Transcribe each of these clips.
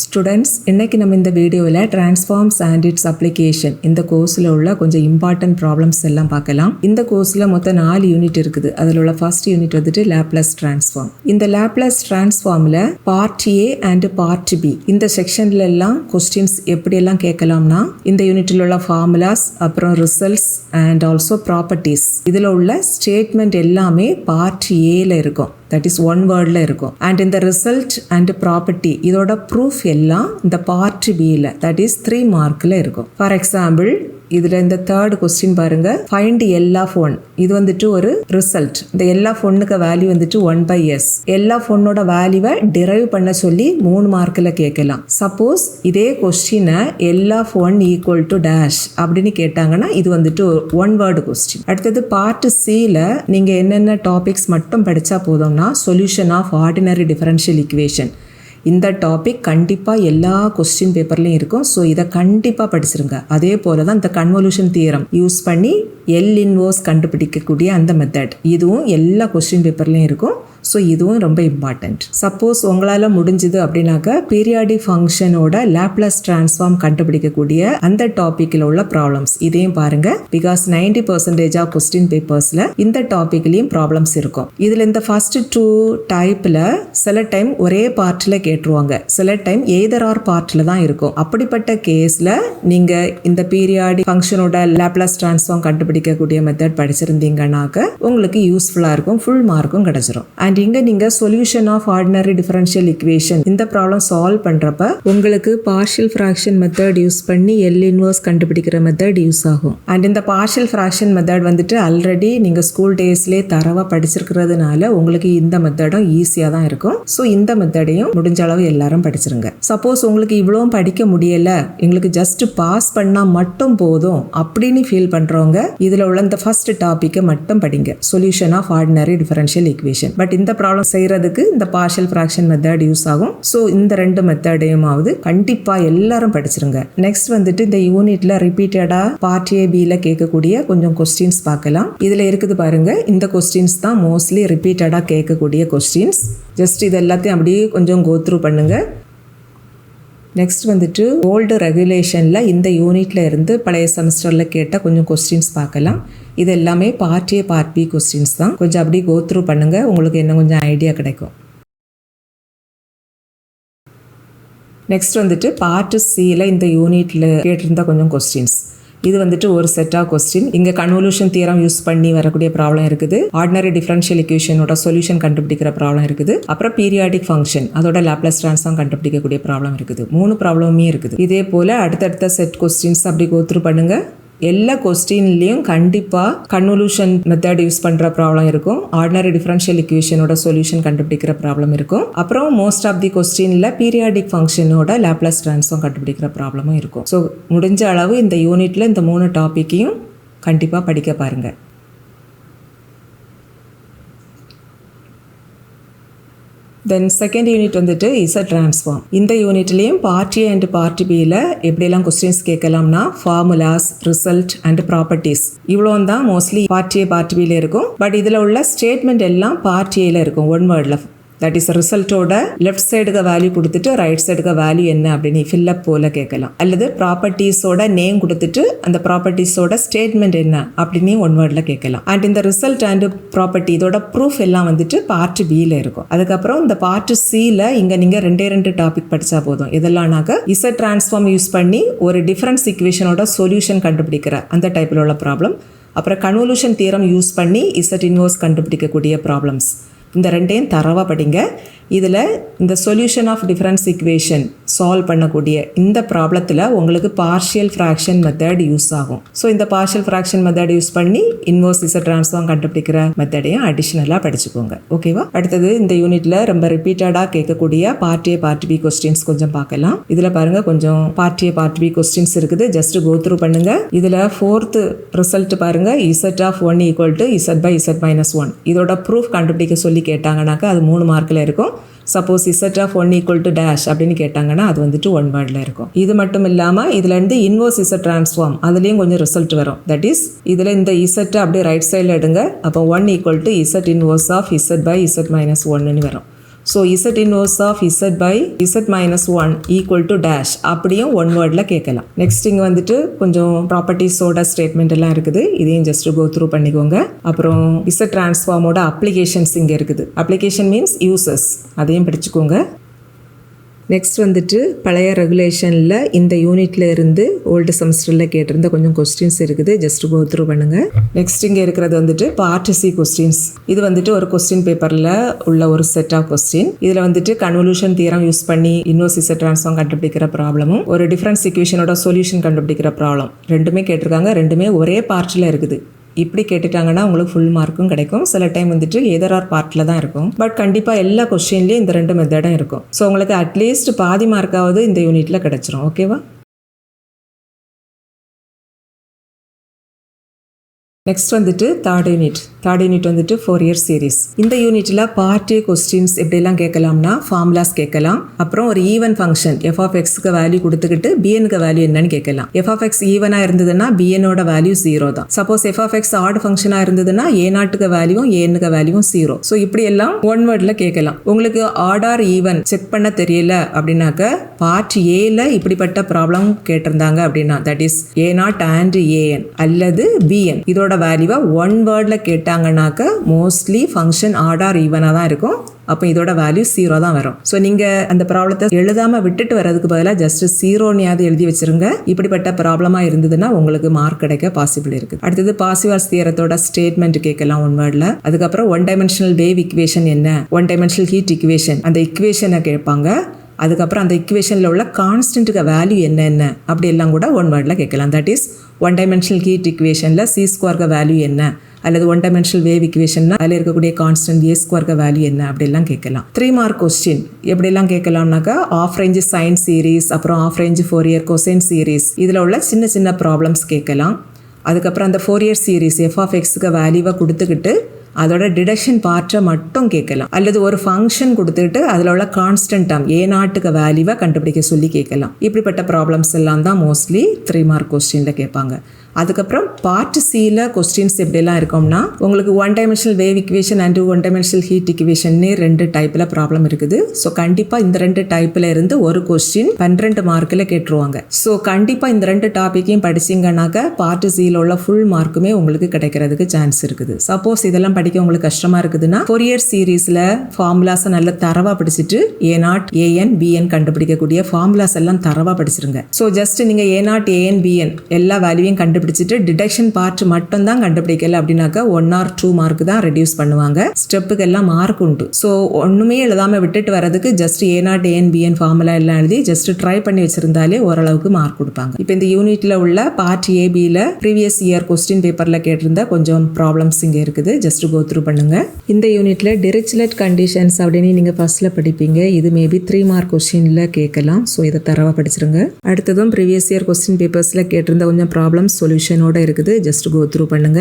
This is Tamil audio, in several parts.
ஸ்டூடெண்ட்ஸ், இன்றைக்கி நம்ம இந்த வீடியோவில் டிரான்ஸ்ஃபார்ம்ஸ் அண்ட் இட்ஸ் அப்ளிகேஷன் இந்த கோர்ஸில் உள்ள கொஞ்சம் இம்பார்ட்டன்ட் ப்ராப்ளம்ஸ் எல்லாம் பார்க்கலாம். இந்த கோர்ஸில் மொத்தம் 4 யூனிட் இருக்குது. அதில் உள்ள ஃபர்ஸ்ட் யூனிட் வந்துட்டு லேப்லஸ் டிரான்ஸ்ஃபார்ம். இந்த லேப்லஸ் டிரான்ஸ்ஃபார்மில் part A and part B இந்த செக்ஷன்ல எல்லாம் கொஸ்டின்ஸ் எப்படியெல்லாம் கேட்கலாம்னா, இந்த யூனிட்டில் உள்ள ஃபார்முலாஸ், அப்புறம் ரிசல்ட்ஸ் அண்ட் ஆல்சோ ப்ராப்பர்ட்டிஸ், இதில் உள்ள ஸ்டேட்மெண்ட் எல்லாமே பார்ட் ஏல இருக்கும். தட் இஸ் ஒன் வேர்டில் இருக்கும். அண்ட் இந்த ரிசல்ட் அண்ட் ப்ராப்பர்ட்டி இதோட ப்ரூஃப் எல்லாம் இந்த பார்ட் பியில் தட் இஸ் 3 மார்க்கில் இருக்கும். ஃபார் எக்ஸாம்பிள், இதில் இந்த தேர்ட் கொஸ்டின் பாருங்க, ஃபைண்ட் எல் ஆஃப் 1. இது வந்துட்டு ஒரு ரிசல்ட். இந்த எல் ஆஃப் 1க்கு வேல்யூ வந்துட்டு 1/s. எல் ஆஃப் 1ஓட வேல்யூவை டிரைவ் பண்ண சொல்லி 3 மார்க்கில் கேட்கலாம். சப்போஸ் இதே கொஸ்டினை L of 1 equal to dash அப்படின்னு கேட்டாங்கன்னா இது வந்துட்டு ஒன் வேர்டு கொஸ்டின். அடுத்தது பார்ட் சியில் நீங்கள் என்னென்ன டாபிக்ஸ் மட்டும் படித்தா போதும்னா, solution of ordinary differential equation. இந்த டாபிக் கண்டிப்பாக எல்லா கொஸ்டின் பேப்பர்லையும் இருக்கும். ஸோ இதை கண்டிப்பாக படிச்சிருங்க. அதே போல தான் இந்த கன்வல்யூஷன் தியரம் யூஸ் பண்ணி எல் இன்வர்ஸ் கண்டுபிடிக்கக்கூடிய அந்த மெத்தட், இதுவும் எல்லா கொஸ்டின் பேப்பர்லையும் இருக்கும். ஸோ இதுவும் ரொம்ப இம்பார்ட்டண்ட். சப்போஸ் உங்களால் முடிஞ்சுது அப்படின்னாக்க பீரியாடிக் ஃபங்க்ஷனோட லேப்லஸ் டிரான்ஸ்ஃபார்ம் கண்டுபிடிக்கக்கூடிய அந்த டாப்பிக்கில் உள்ள ப்ராப்ளம்ஸ் இதையும் பாருங்க. பிகாஸ் 90% ஆஃப் கொஸ்டின் பேப்பர்ஸில் இந்த டாப்பிக்லேயும் ப்ராப்ளம்ஸ் இருக்கும். இதில் இந்த ஃபர்ஸ்ட் 2 டைப்பில் சில டைம் ஒரே பார்ட்டில் கேட்டுருவாங்க, சில டைம் எய்தர் ஆர் பார்ட்டில் தான் இருக்கும். அப்படிப்பட்ட கேஸில் நீங்கள் இந்த பீரியாடிக் ஃபங்க்ஷனோட லேப்லஸ் டிரான்ஸ்ஃபார்ம் கண்டுபிடிக்கக்கூடிய மெத்தட் படிச்சிருந்தீங்கன்னாக்க உங்களுக்கு யூஸ்ஃபுல்லாக இருக்கும், ஃபுல் மார்க்கும் கிடைச்சிரும். அண்ட் இங்கே நீங்கள் solution of ordinary differential equation இந்த ப்ராப்ளம் சால்வ் பண்ணுறப்ப உங்களுக்கு பார்ஷியல் ஃப்ராக்ஷன் மெத்தட் யூஸ் பண்ணி எல் இன்வர்ஸ் கண்டுபிடிக்கிற மெத்தட் யூஸ் ஆகும். அண்ட் இந்த பார்ஷியல் ஃப்ராக்ஷன் மெத்தட் வந்துட்டு ஆல்ரெடி நீங்கள் ஸ்கூல் டேஸ்லேயே தரவாக படிச்சிருக்கிறதுனால உங்களுக்கு இந்த மெத்தடும் ஈஸியாக தான் இருக்கும். ஸோ இந்த மெத்தடையும் முடிஞ்ச அளவு எல்லாரும் படிச்சிருங்க. சப்போஸ் உங்களுக்கு இவ்வளவும் படிக்க முடியலை, எங்களுக்கு ஜஸ்ட் பாஸ் பண்ணால் மட்டும் போதும் அப்படின்னு ஃபீல் பண்ணுறவங்க இதில் உள்ள இந்த ஃபர்ஸ்ட் டாப்பிக்கை மட்டும் படிங்க, solution of ordinary differential equation. But இந்த ப்ராப்ளம் செய்யறதுக்கு இந்த பார்ஷியல் ஃப்ராக்ஷன் மெத்தட் யூஸ் ஆகும். ஸோ இந்த 2 மெத்தடையுமாவது கண்டிப்பாக எல்லாரும் படிச்சிருங்க. நெக்ஸ்ட் வந்துட்டு இந்த யூனிட்ல ரிப்பீட்டடாக பார்ட் ஏ பியில் கேட்கக்கூடிய கொஞ்சம் கொஸ்டின்ஸ் பார்க்கலாம். இதில் இருக்குது பாருங்க, இந்த கொஸ்டின்ஸ் தான் மோஸ்ட்லி ரிப்பீட்டடாக கேட்கக்கூடிய கொஸ்டின்ஸ். ஜஸ்ட் இது எல்லாத்தையும் அப்படியே கொஞ்சம் கோ த்ரூ பண்ணுங்க. நெக்ஸ்ட் வந்துட்டு ஓல்டு ரெகுலேஷனில் இந்த யூனிட்ல இருந்து பழைய செமஸ்டரில் கேட்ட கொஞ்சம் கொஸ்டின்ஸ் பார்க்கலாம். இது எல்லாமே part A part B questions தான். கொஞ்சம் அப்படியே கோ த்ரூ பண்ணுங்க, உங்களுக்கு இன்னும் கொஞ்சம் ஐடியா கிடைக்கும். நெக்ஸ்ட் வந்துட்டு பார்ட் சியில் இந்த யூனிட்ல கேட்டிருந்த கொஞ்சம் கொஸ்டின்ஸ். இது வந்துட்டு ஒரு செட் ஆஃப் கொஸ்டின். இங்கே கன்வல்யூஷன் தியரம் யூஸ் பண்ணி வரக்கூடிய ப்ராப்ளம் இருக்குது, ஆர்டினரி டிஃபரன்ஷியல் ஈக்குவேஷனோட சொல்யூஷன் கண்டுபிடிக்கிற ப்ராப்ளம் இருக்குது, அப்புறம் பீரியாடிக் ஃபங்க்ஷன் அதோட லேப்லஸ் டிரான்ஸ்ஃபார்ம் கண்டுபிடிக்கக்கூடிய ப்ராப்ளம் இருக்குது. 3 ப்ராப்ளமுமே இருக்குது. இதே போல் அடுத்தடுத்த செட் கொஸ்டின்ஸ் அப்படி கோ த்ரூ பண்ணுங்க. எல்லா கொஸ்டின்லையும் கண்டிப்பாக கன்வல்யூஷன் மெத்தட் யூஸ் பண்ணுற ப்ராப்ளம் இருக்கும், ஆர்டினரி டிஃபரன்ஷியல் ஈக்குவேஷனோட சொல்யூஷன் கண்டுபிடிக்கிற ப்ராப்ளம் இருக்கும், அப்புறம் மோஸ்ட் ஆஃப் தி கொஸ்டினில் பீரியாடிக் ஃபங்க்ஷனோட லேப்லஸ் டிரான்ஸ்ஃபார்ம் கண்டுபிடிக்கிற ப்ராப்ளமும் இருக்கும். ஸோ முடிஞ்ச அளவு இந்த யூனிட்டில் இந்த 3 டாப்பிக்கையும் கண்டிப்பாக படிக்க பாருங்கள். தென் செகண்ட் யூனிட் வந்துட்டு இசட் டிரான்ஸ்ஃபார்ம். இந்த யூனிட்லேயும் பார்ட் ஏ அண்ட் பார்ட் பியில் எப்படியெல்லாம் கொஸ்டின்ஸ் கேட்கலாம்னா, ஃபார்முலாஸ், ரிசல்ட் அண்ட் ப்ராப்பர்ட்டிஸ் இவ்வளோ தான் மோஸ்ட்லி பார்ட் ஏ பார்ட் பியில் இருக்கும். பட் இதில் உள்ள ஸ்டேட்மெண்ட் எல்லாம் பார்ட் ஏல இருக்கும், ஒன் வேர்டில். தட் இஸ் ரிசல்ட்டோட லெஃப்ட் சைடுக்கு வேல்யூ கொடுத்துட்டு ரைட் சைடுக்கு வேல்யூ என்ன அப்படின்னு ஃபில்லப் போல கேட்கலாம். அல்லது ப்ராப்பர்ட்டிஸோட நேம் கொடுத்துட்டு அந்த ப்ராப்பர்ட்டிஸோட ஸ்டேட்மெண்ட் என்ன அப்படின்னு ஒன் வேர்டில் கேட்கலாம். அண்ட் இந்த ரிசல்ட் அண்ட் ப்ராப்பர்ட்டி இதோட ப்ரூஃப் எல்லாம் வந்துட்டு பார்ட் பியில் இருக்கும். அதுக்கப்புறம் இந்த பார்ட் சியில் இங்கே நீங்கள் 2 டாபிக் படித்தா போதும். இதெல்லாம்னாக்க இசட் டிரான்ஸ்ஃபார்ம் யூஸ் பண்ணி ஒரு டிஃபரன்ஸ் ஈக்குவேஷனோட சொல்யூஷன் கண்டுபிடிக்கிற அந்த டைப்பில் உள்ள ப்ராப்ளம், அப்புறம் கன்வல்யூஷன் தியரம் யூஸ் பண்ணி இசட் இன்வர்ஸ் கண்டுபிடிக்கக்கூடிய ப்ராப்ளம்ஸ். இந்த 2ஐயும் தரவாக படிங்க. இதில் இந்த solution of difference equation solve பண்ணக்கூடிய இந்த ப்ராப்ளத்தில் உங்களுக்கு பார்ஷியல் ஃப்ராக்ஷன் மெத்தட் யூஸ் ஆகும். ஸோ இந்த பார்ஷியல் ஃப்ராக்ஷன் மெத்தட் யூஸ் பண்ணி இன்வர்ஸ் இசட் டிரான்ஸ்ஃபார்ம் கண்டுபிடிக்கிற மெத்தடையும் அடிஷ்னலாக படிச்சுக்கோங்க. ஓகேவா? அடுத்தது இந்த யூனிட்டில் ரொம்ப ரிப்பீட்டடாக கேட்கக்கூடிய part A part B questions கொஞ்சம் பார்க்கலாம். இதில் பாருங்கள், கொஞ்சம் part A part B questions இருக்குது. ஜஸ்ட் கோ த்ரூ பண்ணுங்க. இதில் 4th ரிசல்ட் பாருங்கள், Z of 1 equal to Z by Z minus 1. இதோட ப்ரூஃப் கண்டுபிடிக்க சொல்லி கேட்டாங்கன்னாக்கா அது 3 மார்க்கில் இருக்கும். Suppose Z of 1 equal to dash அப்படின்னு கேட்டாங்கன்னா அது வந்துட்டு ஒன் வேர்டில் இருக்கும். இது மட்டும் இல்லாமல் இதுலேருந்து இன்வர்ஸ் இசட் டிரான்ஸ்ஃபார்ம் அதுலேயும் கொஞ்சம் ரிசல்ட் வரும். தட் இஸ் இதில் இந்த இசட்டை அப்படியே ரைட் சைடில் எடுங்க. அப்போ 1 equal to Z inverse of Z by Z minus 1ன்னு வரும். So Z inverse of Z by Z minus one equal to dash அப்படியும் ஒன் வேர்டில் கேட்கலாம். நெக்ஸ்ட் இங்கே வந்துட்டு கொஞ்சம் ப்ராப்பர்ட்டிஸோட ஸ்டேட்மெண்ட் எல்லாம் இருக்குது, இதையும் ஜஸ்ட் கோ த்ரூ பண்ணிக்கோங்க. அப்புறம் இசட் டிரான்ஸ்ஃபார்மோட அப்ளிகேஷன்ஸ் இங்கே இருக்குது. அப்ளிகேஷன் மீன்ஸ் யூசஸ், அதையும் படிச்சுக்கோங்க. நெக்ஸ்ட் வந்துட்டு பழைய ரெகுலேஷனில் இந்த யூனிட்ல இருந்து ஓல்டு செமஸ்டரில் கேட்டிருந்த கொஞ்சம் கொஸ்டின்ஸ் இருக்குது, ஜஸ்ட் கோ த்ரூ பண்ணுங்கள். நெக்ஸ்ட் இங்கே இருக்கிறது வந்துட்டு பார்ட் சி கொஸ்டின்ஸ். இது வந்துட்டு ஒரு கொஸ்டின் பேப்பரில் உள்ள ஒரு செட் ஆஃப் கொஸ்டின். இதில் வந்துட்டு கன்வல்யூஷன் தியரம் யூஸ் பண்ணி இன்வர்ஸ் இசட் ட்ரான்ஸ்ஃபார்ம் கண்டுபிடிக்கிற ப்ராப்ளமும் ஒரு டிஃபரன்ஸ் ஈக்குவேஷனோட சொல்யூஷன் கண்டுபிடிக்கிற ப்ராப்ளம் ரெண்டுமே கேட்டிருக்காங்க. ரெண்டுமே ஒரே பார்ட்டில் இருக்குது. இப்படி கேட்டுட்டாங்கன்னா உங்களுக்கு ஃபுல் மார்க்கும் கிடைக்கும். சில டைம் வந்துட்டு ஏதர் ஆர் பார்ட்டில் தான் இருக்கும். பட் கண்டிப்பாக எல்லா கொஸ்டின்லேயும் இந்த ரெண்டு மெத்தடும் இருக்கும். ஸோ உங்களுக்கு அட்லீஸ்ட் பாதி மார்க்காவது இந்த யூனிட்டில் கிடச்சிரும். ஓகேவா? நெக்ஸ்ட் வந்துட்டு தேர்ட் யூனிட் வந்துட்டு 4 இயர் சீரிஸ். இந்த யூனிட்டில் பார்ட் ஏ கொஸ்டின்ஸ் எப்படிலாம் கேட்கலாம்னா ஃபார்முலாஸ் கேட்கலாம். அப்புறம் ஒரு ஈவன் ஃபங்க்ஷன் எஃப் ஆஃப் எக்ஸுக்கு வேல்யூ கொடுத்துக்கிட்டு பிஎனுக்கு வேல்யூ என்னன்னு கேட்கலாம். எஃப் ஆஃப் எக்ஸ் ஈவனாக இருந்ததுன்னா பிஎனோட வேல்யூ 0 தான். Suppose F of X odd ஃபங்க்ஷனாக இருந்ததுன்னா ஏ நாட்டுக்கு வேல்யூவும் ஏனுக்கு வேல்யூவும் 0. ஸோ இப்படி எல்லாம் ஒன் வேர்டில் கேட்கலாம். உங்களுக்கு ஆட் ஆர் ஈவன் செக் பண்ண தெரியல அப்படின்னாக்க பார்ட் ஏல இப்படிப்பட்ட ப்ராப்ளம் கேட்டிருந்தாங்க அப்படின்னா that is a naught and a n அல்லது பிஎன் இதோட வேல்யூவை ஒன் வேர்டில் கேட்டாங்கன்னாக்க மோஸ்ட்லி ஃபங்க்ஷன் ஆட் ஆர் ஈவனாக தான் இருக்கும். அப்போ இதோட வேல்யூ 0 தான் வரும். ஸோ நீங்கள் அந்த ப்ராப்ளத்தை எழுதாமல் விட்டுட்டு வர்றதுக்கு பதிலாக ஜஸ்ட் 0னையாவது எழுதி வச்சிருங்க. இப்படிப்பட்ட ப்ராப்ளமாக இருந்ததுன்னா உங்களுக்கு மார்க் கிடைக்க பாசிபிள் இருக்குது. அடுத்தது பாசிவால்ஸ் தியரத்தோட ஸ்டேட்மெண்ட் கேட்கலாம் ஒன் வேர்டில். அதுக்கப்புறம் ஒன் டைமென்ஷனல் வேவ் இக்குவேஷன் என்ன, ஒன் டைமென்ஷனல் ஹீட் இக்குவேஷன் அந்த இக்குவேஷனை கேட்பாங்க. அதுக்கப்புறம் அந்த இக்குவேஷனில் உள்ள கான்ஸ்டன்ட்டுக்கு வேல்யூ என்னென்ன அப்படி எல்லாம் கூட ஒன் வேர்டில் கேட்கலாம். That is one dimensional heat இக்குவேஷனில் சி ஸ்கொயருக்கு வேல்யூ என்ன, அல்லது ஒன் டைமென்ஷனல் வேவ் இக்குவேஷன்னா அதில் இருக்கக்கூடிய கான்ஸ்டன்ட் ஏ ஸ்கொயருக்கு வேல்யூ என்ன அப்படிலாம் கேட்கலாம். 3 மார்க் கொஸ்டின் எப்படிலாம் கேட்கலாம்னாக்கா ஆஃப் ரேஞ்ச் சைன் சீரீஸ், அப்புறம் half range Fourier cosine series இதில் உள்ள சின்ன சின்ன ப்ராப்ளம்ஸ் கேட்கலாம். அதுக்கப்புறம் அந்த ஃபோரியர் சீரீஸ் எஃப் ஆஃப் எக்ஸுக்கு வேல்யூவை கொடுத்துக்கிட்டு அதோட டிடக்ஷன் பார்ட்டை மட்டும் கேட்கலாம். அல்லது ஒரு ஃபங்க்ஷன் கொடுத்துட்டு அதில் உள்ள கான்ஸ்டன்ட் டேர்ம் ஏ நாட்டுக்கு வேல்யூவை கண்டுபிடிக்க சொல்லி கேட்கலாம். இப்படிப்பட்ட ப்ராப்ளம்ஸ் எல்லாம் தான் மோஸ்ட்லி 3 மார்க் கொஸ்டினில் கேட்பாங்க. அதுக்கப்புறம் பார்ட் சியில் கொஸ்டின்ஸ் எப்படிலாம் இருக்கும்னா உங்களுக்கு one dimensional wave equation and one dimensional heat இக்குவேஷன்னே 2 டைப்பில் ப்ராப்ளம் இருக்குது. ஸோ கண்டிப்பாக இந்த 2 டைப்பில் இருந்து ஒரு கொஸ்டின் 12 மார்க்கில் கேட்டுருவாங்க. ஸோ கண்டிப்பாக இந்த 2 டாப்பிக்கையும் படிச்சிங்கன்னாக்க பார்ட் சியில் உள்ள ஃபுல் மார்க்குமே உங்களுக்கு கிடைக்கிறதுக்கு சான்ஸ் இருக்குது. சப்போஸ் இதெல்லாம் படிக்க உங்களுக்கு கஷ்டமாக இருக்குதுன்னா ஃபோரியர் சீரீஸில் ஃபார்முலாஸை நல்ல தரவாக படிச்சுட்டு ஏ நாட் ஏஎன் பிஎன் கண்டுபிடிக்கக்கூடிய ஃபார்முலாஸ் எல்லாம் தரவாக படிச்சிருங்க. ஸோ ஜஸ்ட் நீங்கள் ஏ நாட் ஏஎன் பிஎன் எல்லா வேல்யூவையும் கண்டுபிடிச்சிட்டு டிடக்ஷன் பார்ட் மட்டும் தான் கண்டுபிடிக்கல அப்படின்னாக்க 1 or 2 மார்க் தான் ரெடியூஸ் பண்ணுவாங்க. ஸ்டெப்புக்கு எல்லாம் மார்க் உண்டு. ஸோ ஒன்றுமே எழுதாமல் விட்டுட்டு வரதுக்கு just A naught a n b n formula எல்லாம் எழுதி ஜஸ்ட் ட்ரை பண்ணி வச்சிருந்தாலே ஓரளவுக்கு மார்க் கொடுப்பாங்க. இப்போ இந்த யூனிட்ல உள்ள பார்ட் ஏபியில் ப்ரீவியஸ் இயர் கொஸ்டின் பேப்பரில் கேட்டிருந்த கொஞ்சம் ப்ராப்ளம்ஸ் இங்கே இருக்குது, ஜஸ்ட் கோ த்ரூ பண்ணுங்க. இந்த யூனிட்ல டிரிச்லெட் கண்டிஷன்ஸ் அப்படின்னு நீங்கள் ஃபர்ஸ்ட்ல படிப்பீங்க. இது மேபி 3 மார்க் கொஸ்டின்ல கேட்கலாம். ஸோ இதை தரவா படிச்சிருங்க. அடுத்ததும் ப்ரீவியஸ் இயர் கொஸ்டின் பேப்பர்ஸில் கேட்டிருந்த கொஞ்சம் ப்ராப்ளம்ஸ் சொல்யூஷனோட இருக்குது, ஜஸ்ட் கோ த்ரூ பண்ணுங்க.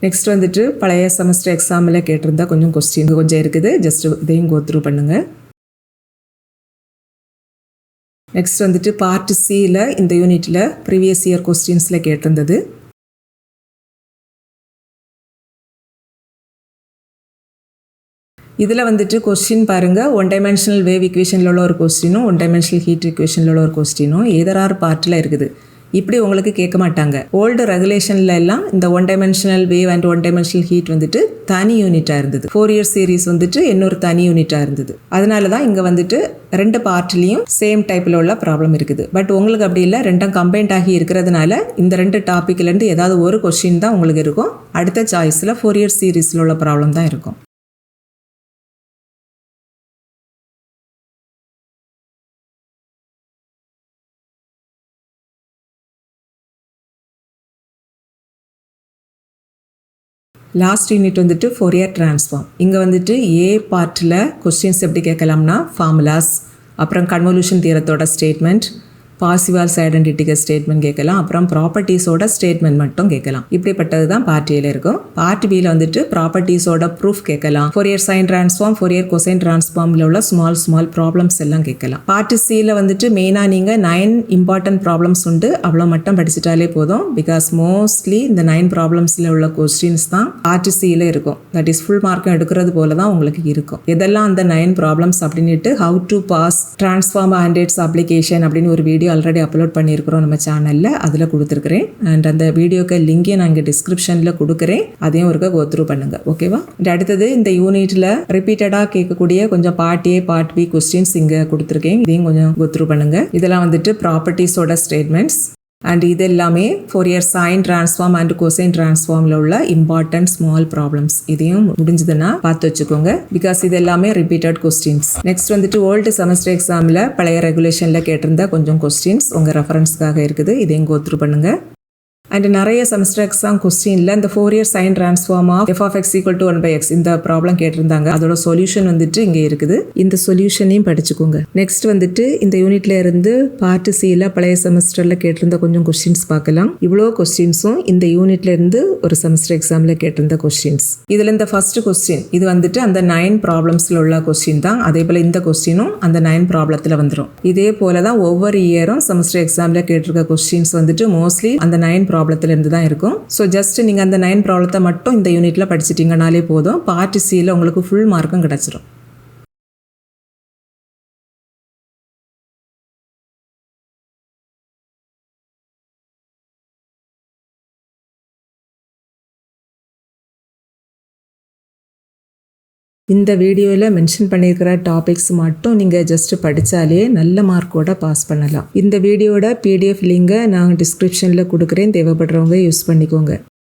நெக்ஸ்ட் வந்துட்டு பழைய செமஸ்டர் எக்ஸாமில் கேட்டிருந்தா கொஞ்சம் கொஸ்டின் கொஞ்சம் இருக்குது, ஜஸ்ட் இதையும் கோ த்ரூ பண்ணுங்க. நெக்ஸ்ட் வந்துட்டு பார்ட் சியில் இந்த யூனிட்டில் ப்ரீவியஸ் இயர் கொஸ்டின்ஸில் கேட்டிருந்தது. இதில் வந்துட்டு கொஸ்டின் பாருங்கள், ஒன் டைமென்ஷனல் வேவ் இக்குவேஷனில் உள்ள ஒரு கொஸ்டினும் ஒன் டைமென்ஷனல் ஹீட் இக்குவேஷனில் உள்ள ஒரு கொஸ்டினும் ஏதர் ஆர் பார்ட்டில் இருக்குது. இப்படி உங்களுக்கு கேட்க மாட்டாங்க. ஓல்டு ரெகுலேஷனில் எல்லாம் இந்த one dimensional wave and one dimensional heat வந்துட்டு தனி யூனிட்டாக இருந்தது. 4 இயர் சீரீஸ் வந்துட்டு இன்னொரு தனி யூனிட்டாக இருந்தது. அதனால தான் இங்கே வந்துட்டு 2 பார்ட்லேயும் சேம் டைப்பில் உள்ள ப்ராப்ளம் இருக்குது. பட் உங்களுக்கு அப்படி இல்லை, 2ம் கம்பைன்ட் ஆகி இருக்கிறதுனால இந்த 2 டாப்பிக்லேருந்து ஏதாவது ஒரு கொஸ்டின் தான் உங்களுக்கு இருக்கும். அடுத்த சாய்ஸில் 4 இயர் சீரீஸில் உள்ள ப்ராப்ளம் தான் இருக்கும். லாஸ்ட் யூனிட் வந்துட்டு ஃபோரியர் டிரான்ஸ்ஃபார்ம். இங்கே வந்துட்டு ஏ பார்ட்டில் கொஸ்டின்ஸ் எப்படி கேட்கலாம்னா ஃபார்முலாஸ், அப்புறம் கன்வல்யூஷன் தியரத்தோட ஸ்டேட்மெண்ட், பாசிவால்ஸ் ஐடென்டிட்டிக்கு ஸ்டேட்மெண்ட் கேட்கலாம், அப்புறம் ப்ராப்பர்ட்டிஸோட ஸ்டேட்மெண்ட் மட்டும் கேட்கலாம். இப்படிப்பட்டது தான் பார்ட் ஏல இருக்கும். பார்ட் பியில் வந்துட்டு ப்ராப்பர்ட்டிஸோட ப்ரூஃப் கேட்கலாம், Fourier sine transform, Fourier cosine டிரான்ஸ்ஃபார்மில் உள்ள ஸ்மால் ப்ராப்ளம்ஸ் எல்லாம் கேட்கலாம். பார்ட் சியில் வந்துட்டு மெயினாக நீங்கள் 9 இம்பார்ட்டன்ட் ப்ராப்ளம்ஸ் உண்டு, அவ்வளோ மட்டும் படிச்சிட்டாலே போதும். பிகாஸ் மோஸ்ட்லி இந்த 9 ப்ராப்ளம்ஸில் உள்ள கொஸ்டின்ஸ் தான் பார்ட் சியில் இருக்கும். தட் இஸ் ஃபுல் மார்க்கும் எடுக்கிறது போல தான் உங்களுக்கு இருக்கும். எதெல்லாம் அந்த 9 ப்ராப்ளம்ஸ் அப்படின்ட்டு how to pass transform androids application அப்படின்னு ஒரு வீடியோ ஆல்ரெடி அப்லோட் பண்ணியிருக்கிறோம் நம்ம சேனலில், அதில் கொடுத்துருக்கிறேன். அண்ட் அந்த வீடியோக்கு லிங்கே நான் இங்கே டிஸ்கிரிப்ஷனில் கொடுக்குறேன், அதையும் ஒருக்க கோ த்ரூ பண்ணுங்கள். ஓகேவா? அடுத்தது இந்த யூனிட்டில் ரிப்பீட்டடாக கேட்கக்கூடிய கொஞ்சம் part A part B questions இங்கே கொடுத்துருக்கேன், இதையும் கொஞ்சம் கோ த்ரூ பண்ணுங்கள். இதெல்லாம் வந்துட்டு ப்ராப்பர்ட்டிஸோட ஸ்டேட்மெண்ட்ஸ் அண்ட் இது எல்லாமே Fourier sine transform and cosine டிரான்ஸ்ஃபார்மில் உள்ள இம்பார்ட்டன்ட் ஸ்மால் ப்ராப்ளம்ஸ். இதையும் முடிஞ்சதுன்னா பார்த்து வச்சுக்கோங்க, பிகாஸ் இது எல்லாமே ரிப்பீட்டட் கொஸ்டின்ஸ். நெக்ஸ்ட் வந்துட்டு ஓல்டு செமஸ்டர் எக்ஸாமில் பழைய ரெகுலேஷனில் கேட்டிருந்த கொஞ்சம் கொஸ்டின்ஸ் உங்கள் ரெஃபரன்ஸ்க்காக இருக்குது, இதையும் கோ த்ரூ பண்ணுங்கள். அண்ட் நிறைய செமஸ்டர் எக்ஸாம் கொஸ்டினில் இந்த Fourier sine transform of f of x equal to 1/x இந்த ப்ராப்ளம் கேட்டிருந்தாங்க. அதோட சொல்யூஷன் வந்துட்டு இங்கே இருக்குது, இந்த சொல்யூஷனையும் படிச்சுக்கோங்க. நெக்ஸ்ட் வந்துட்டு இந்த யூனிட்ல இருந்து பார்ட் சியில் பழைய செமஸ்டரில் கேட்டிருந்த கொஞ்சம் கொஸ்டின்ஸ் பார்க்கலாம். இவ்வளோ கொஸ்டின்ஸும் இந்த யூனிட்ல இருந்து ஒரு செமஸ்டர் எக்ஸாமில் கேட்டிருந்த கொஸ்டின்ஸ். இதில் இந்த ஃபர்ஸ்ட் கொஸ்டின் இது வந்துட்டு அந்த 9 ப்ராப்ளம்ஸில் உள்ள கொஸ்டின் தான். அதே போல் இந்த கொஸ்டினும் அந்த 9 ப்ராப்ளத்தில் வந்துடும். இதே போல தான் ஒவ்வொரு இயரும் செமஸ்டர் எக்ஸாமில் கேட்டிருக்க கொஸ்டின்ஸ் வந்துட்டு மோஸ்ட்லி அந்த 9 ப்ராப்ளத்துல இருந்து தான் இருக்கும். ஸோ ஜஸ்ட் நீங்கள் அந்த 9 ப்ராப்ளத்தை மட்டும் இந்த யூனிட்டில் படிச்சிட்டிங்கனாலே போதும், பார்ட் சியில் உங்களுக்கு ஃபுல் மார்க்கும் கிடச்சிரும். இந்த வீடியோவில் மென்ஷன் பண்ணியிருக்கிற டாபிக்ஸ் மட்டும் நீங்கள் ஜஸ்ட் படித்தாலே நல்ல மார்க்கோட பாஸ் பண்ணலாம். இந்த வீடியோட PDF லிங்கை நான் டிஸ்கிரிப்ஷனில் கொடுக்குறேன், தேவைப்படுறவங்க யூஸ் பண்ணிக்கோங்க.